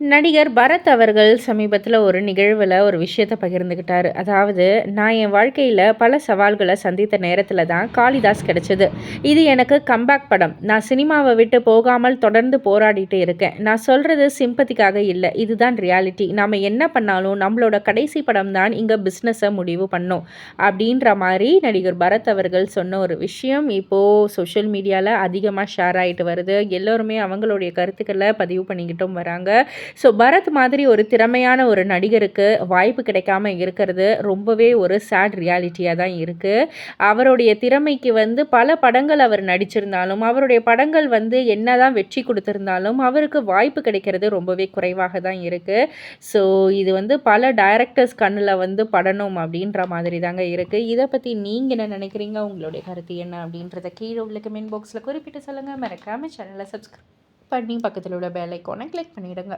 நடிகர் பரத் அவர்கள் சமீபத்தில ஒரு நிகழ்வுல ஒரு விஷயத்த பகிர்ந்துக்கிட்டாரு. அதாவது, "நான் என் வாழ்க்கையில பல சவால்கள சந்தித்த நேரத்தில தான் காளிதாஸ் கிடைச்சது. இது எனக்கு கம்பேக் படம். நான் சினிமாவ விட்டு போகாமல் தொடர்ந்து போராடிட்டு இருக்கேன். நான் சொல்றது சிம்பதிக்காக இல்ல. இதுதான் ரியாலிட்டி. நாம என்ன பண்ணாலும் நம்மளோட கடைசி படம் தான் இங்க பிசினஸ முடிவு பண்ணும்." அப்படின்ற மாரி நடிகர் பரத் அவர்கள் சொன்ன ஒரு விஷயம் இப்போ சோஷியல் மீடியால அதிகமா ஷேர் ஆயிட்டு வருது. எல்லோருமே அவங்களுடைய கருத்துக்கள பதிவு பண்ணிக்கிட்டும் வராங்க. ஸோ பரத் மாதிரி ஒரு திறமையான ஒரு நடிகருக்கு வாய்ப்பு கிடைக்காம இருக்கிறது ரொம்பவே ஒரு சேட் ரியாலிட்டியா தான் இருக்கு. அவருடைய திறமைக்கு வந்து பல படங்கள் அவர் நடிச்சிருந்தாலும், அவருடைய படங்கள் வந்து என்னதான் வெற்றி குடுத்திருந்தாலும், அவருக்கு வாய்ப்பு கிடைக்கிறது ரொம்பவே குறைவாக தான் இருக்கு. ஸோ இது வந்து பல டைரக்டர்ஸ் கண்ணுல வந்து படணும் அப்படின்ற மாதிரி தாங்க இருக்கு. இத பத்தி நீங்க என்ன நினைக்கிறீங்க? உங்களுடைய கருத்து என்ன? அப்படின்றத கீழ உள்ள கமெண்ட் பாக்ஸ்ல குறிப்பிட்டு சொல்லுங்க. மறக்காம சேனல சப்ஸ்கிரைப் பண்ணி பக்கத்துல உள்ள பெல் ஐகான கிளிக் பண்ணிடுங்க.